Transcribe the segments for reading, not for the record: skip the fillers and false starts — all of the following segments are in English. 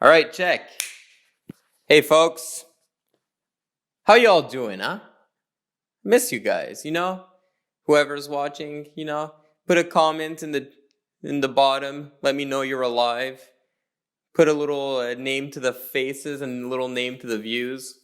All right, check. Hey, folks. How y'all doing, huh? Miss you guys, Whoever's watching, put a comment in the bottom. Let me know you're alive. Put a little name to the faces and a little name to the views.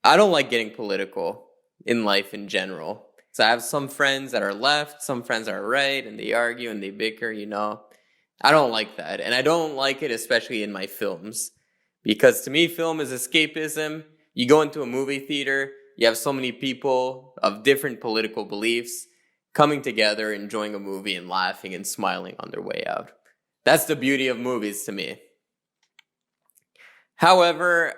I don't like getting political in life in general. So I have some friends that are left, some friends that are right, and they argue and they bicker, I don't like that. And I don't like it especially in my films. Because to me, film is escapism. You go into a movie theater, you have so many people of different political beliefs coming together, enjoying a movie and laughing and smiling on their way out. That's the beauty of movies to me. However,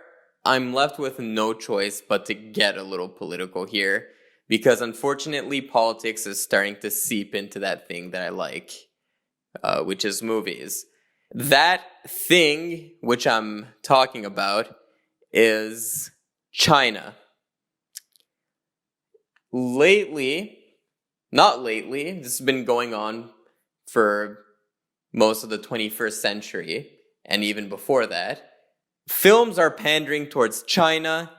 I'm left with no choice but to get a little political here because unfortunately politics is starting to seep into that thing that I like, which is movies. That thing which I'm talking about is China. Not lately, this has been going on for most of the 21st century and even before that. Films are pandering towards China,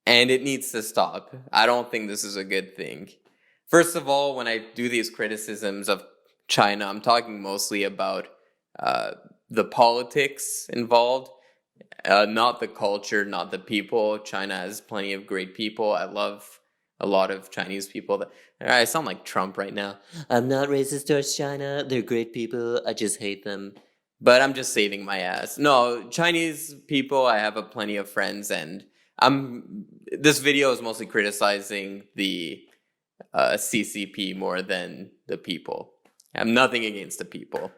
and it needs to stop. I don't think this is a good thing. First of all, when I do these criticisms of China, I'm talking mostly about the politics involved, not the culture, not the people. China has plenty of great people. I love a lot of Chinese people. I sound like Trump right now. I'm not racist towards China. They're great people. I just hate them. But I'm just saving my ass. No, Chinese people, I have plenty of friends, and this video is mostly criticizing the CCP more than the people. I have nothing against the people.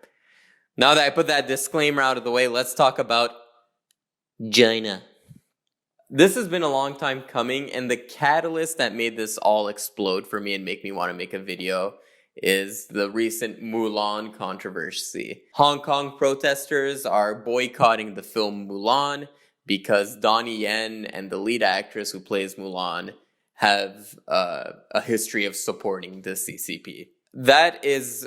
Now that I put that disclaimer out of the way, let's talk about China. This has been a long time coming, and the catalyst that made this all explode for me and make me want to make a video is the recent Mulan controversy. Hong Kong protesters are boycotting the film Mulan because Donnie Yen and the lead actress who plays Mulan have a history of supporting the CCP. That is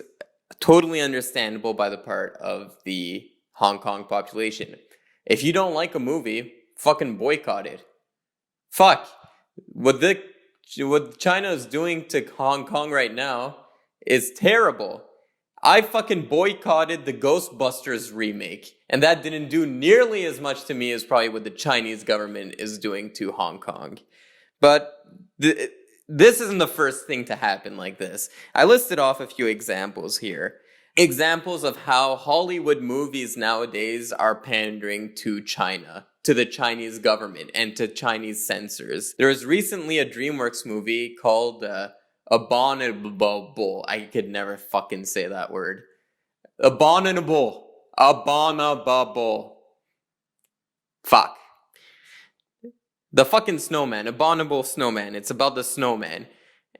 totally understandable by the part of the Hong Kong population. If you don't like a movie, fucking boycott it. Fuck. What China is doing to Hong Kong right now is terrible. I fucking boycotted the Ghostbusters remake, and that didn't do nearly as much to me as probably what the Chinese government is doing to Hong Kong. But this isn't the first thing to happen like this. I listed off a few examples here. Examples of how Hollywood movies nowadays are pandering to China, to the Chinese government, and to Chinese censors. There was recently a DreamWorks movie called Abominable. I could never fucking say that word. Abominable. Fuck. The fucking snowman. Abominable snowman. It's about the snowman.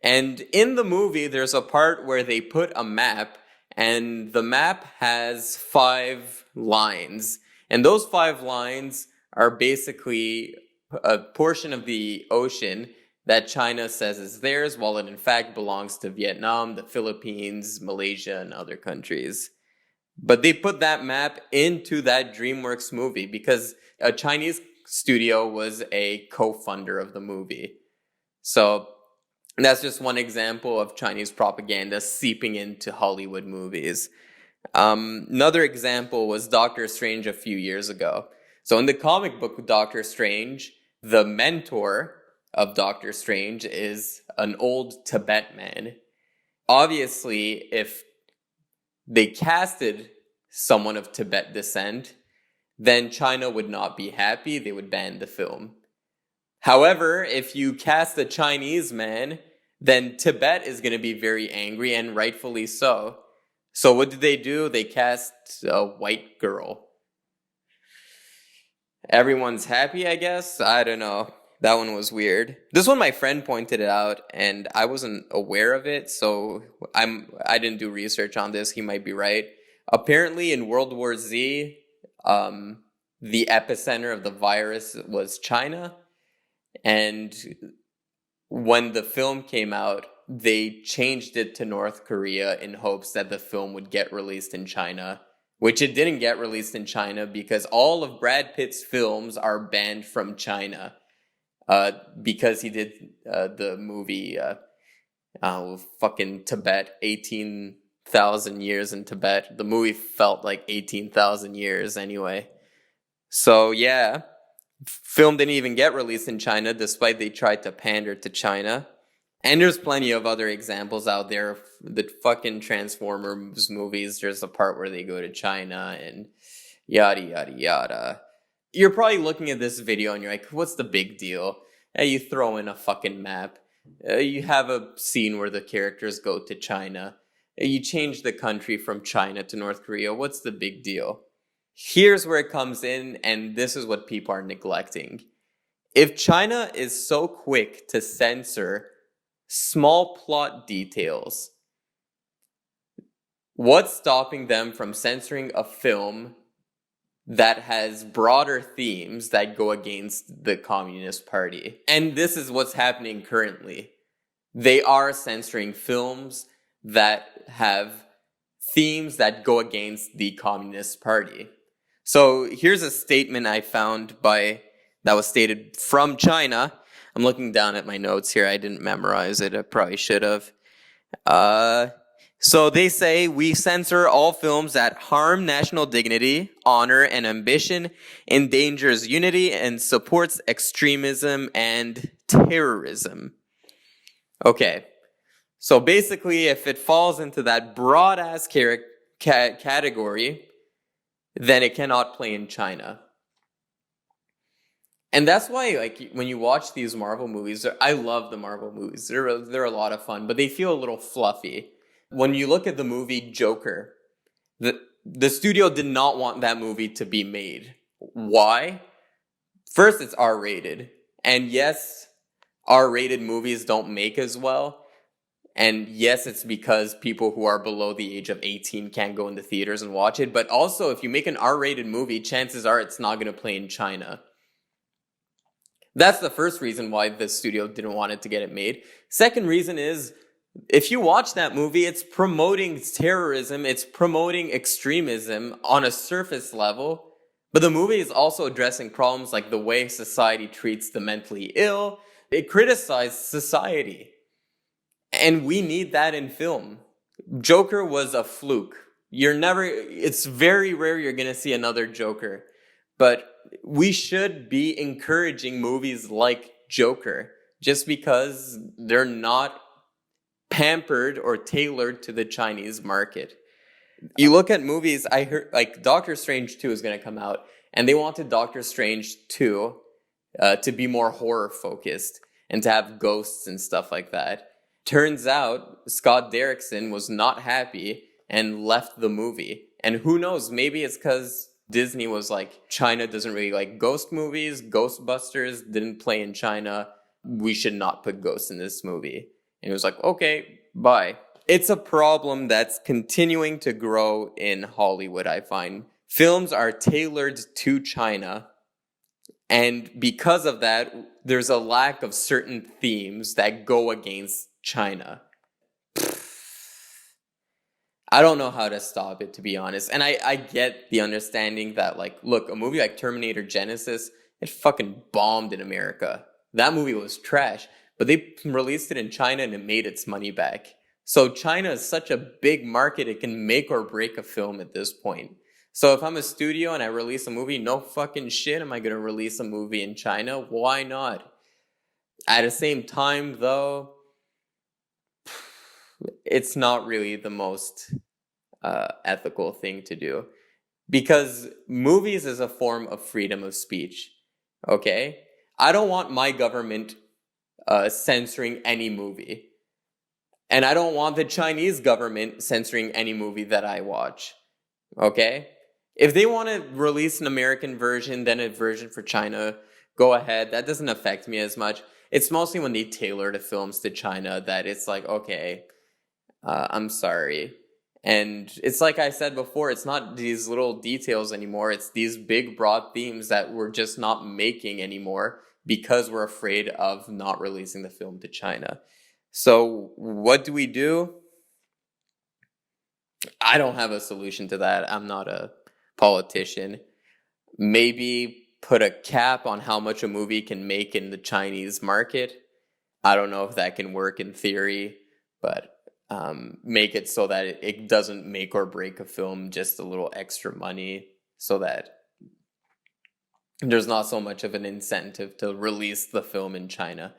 And in the movie, there's a part where they put a map, and the map has 5 lines. And those 5 lines are basically a portion of the ocean that China says is theirs, while it in fact belongs to Vietnam, the Philippines, Malaysia, and other countries. But they put that map into that DreamWorks movie because a Chinese studio was a co-funder of the movie. So that's just one example of Chinese propaganda seeping into Hollywood movies. Another example was Doctor Strange a few years ago. So in the comic book Doctor Strange, the mentor of Doctor Strange is an old Tibet man. Obviously, if they casted someone of Tibet descent, then China would not be happy. They would ban the film. However, if you cast a Chinese man, then Tibet is going to be very angry, and rightfully so. So what did they do? They cast a white girl. Everyone's happy, I guess? I don't know. That one was weird. This one my friend pointed it out, and I wasn't aware of it, so I didn't do research on this. He might be right. Apparently, in World War Z, the epicenter of the virus was China, and when the film came out, they changed it to North Korea in hopes that the film would get released in China which it didn't get released in China because all of Brad Pitt's films are banned from China because he did the movie fucking Tibet, 18,000 years in Tibet. The movie felt like 18,000 years anyway. So yeah, film didn't even get released in China despite they tried to pander to China. And there's plenty of other examples out there. The fucking Transformers movies, there's a part where they go to China and yada, yada, yada. You're probably looking at this video and you're like, what's the big deal? You throw in a fucking map. You have a scene where the characters go to China. You change the country from China to North Korea. What's the big deal? Here's where it comes in, and this is what people are neglecting. If China is so quick to censor small plot details, what's stopping them from censoring a film that has broader themes that go against the Communist Party? And this is what's happening currently. They are censoring films that have themes that go against the Communist Party. So here's a statement I found that was stated from China. I'm looking down at my notes here. I didn't memorize it. I probably should have. So they say, we censor all films that harm national dignity, honor, and ambition, endangers unity, and supports extremism and terrorism. Okay. So basically, if it falls into that broad-ass category, then it cannot play in China. And that's why, like, when you watch these Marvel movies, I love the Marvel movies. They're a lot of fun, but they feel a little fluffy. When you look at the movie Joker, the studio did not want that movie to be made. Why? First, it's R-rated. And yes, R-rated movies don't make as well. And yes, it's because people who are below the age of 18 can't go into theaters and watch it. But also, if you make an R-rated movie, chances are it's not going to play in China. That's the first reason why the studio didn't want it to get it made. Second reason is, if you watch that movie, it's promoting terrorism, it's promoting extremism on a surface level. But the movie is also addressing problems like the way society treats the mentally ill. It criticized society. And we need that in film. Joker was a fluke. It's very rare you're going to see another Joker. But we should be encouraging movies like Joker just because they're not pampered or tailored to the Chinese market. You look at movies, I heard, like, Doctor Strange 2 is going to come out, and they wanted Doctor Strange 2 to be more horror focused and to have ghosts and stuff like that. Turns out Scott Derrickson was not happy and left the movie. And who knows, maybe it's because Disney was like, China doesn't really like ghost movies. Ghostbusters didn't play in China. We should not put ghosts in this movie. And it was like, okay, bye. It's a problem that's continuing to grow in Hollywood, I find. Films are tailored to China. And because of that, there's a lack of certain themes that go against China. I don't know how to stop it, to be honest. And I get the understanding that, like, look, a movie like Terminator Genesis, it fucking bombed in America. That movie was trash. But they released it in China and it made its money back. So China is such a big market, it can make or break a film at this point. So if I'm a studio and I release a movie, no fucking shit am I going to release a movie in China. Why not? At the same time, though, it's not really the most ethical thing to do. Because movies is a form of freedom of speech. Okay? I don't want my government censoring any movie. And I don't want the Chinese government censoring any movie that I watch. Okay? If they want to release an American version, then a version for China, go ahead. That doesn't affect me as much. It's mostly when they tailor the films to China that it's like, okay, I'm sorry. And it's like I said before, it's not these little details anymore. It's these big, broad themes that we're just not making anymore because we're afraid of not releasing the film to China. So what do? I don't have a solution to that. I'm not a politician. Maybe put a cap on how much a movie can make in the Chinese market. I don't know if that can work in theory, but make it so that it doesn't make or break a film, just a little extra money, so that there's not so much of an incentive to release the film in China.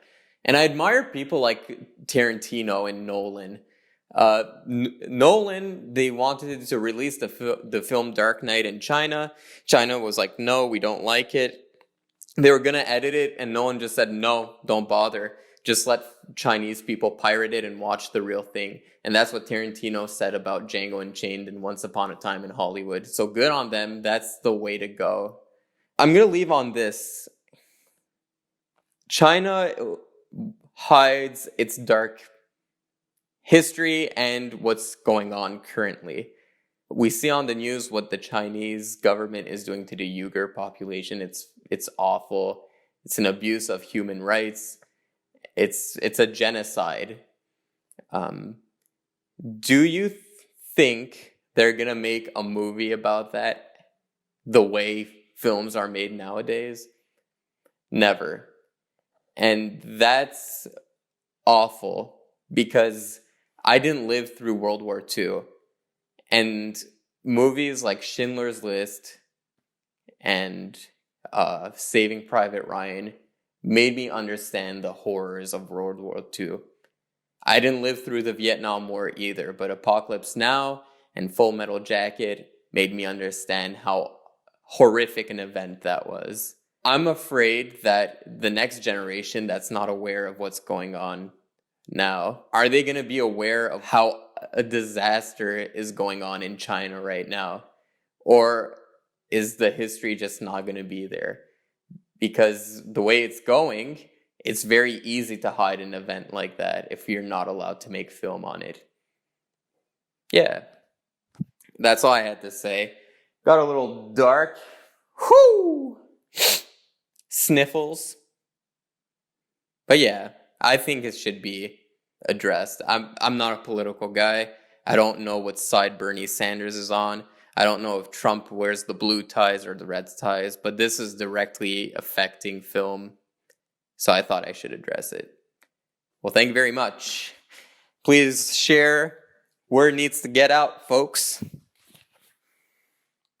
And I admire people like Tarantino and Nolan. Nolan, they wanted to release the film Dark Knight in China. China was like, no, we don't like it. They were going to edit it, and Nolan just said, no, don't bother. Just let Chinese people pirate it and watch the real thing. And that's what Tarantino said about Django Unchained and Once Upon a Time in Hollywood. So good on them. That's the way to go. I'm going to leave on this. China hides its dark history and what's going on currently. We see on the news what the Chinese government is doing to the Uyghur population. It's awful. It's an abuse of human rights. It's a genocide. Do you think they're gonna make a movie about that the way films are made nowadays? Never. And that's awful, because I didn't live through World War II. And movies like Schindler's List and Saving Private Ryan made me understand the horrors of World War II. I didn't live through the Vietnam War either, but Apocalypse Now and Full Metal Jacket made me understand how horrific an event that was. I'm afraid that the next generation that's not aware of what's going on now, are they going to be aware of how a disaster is going on in China right now? Or is the history just not going to be there? Because the way it's going, it's very easy to hide an event like that if you're not allowed to make film on it. Yeah, that's all I had to say. Got a little dark. Whoo! Sniffles. But yeah, I think it should be addressed. I'm not a political guy. I don't know what side Bernie Sanders is on. I don't know if Trump wears the blue ties or the red ties, but this is directly affecting film, so I thought I should address it. Well, thank you very much. Please share. Word needs to get out, folks.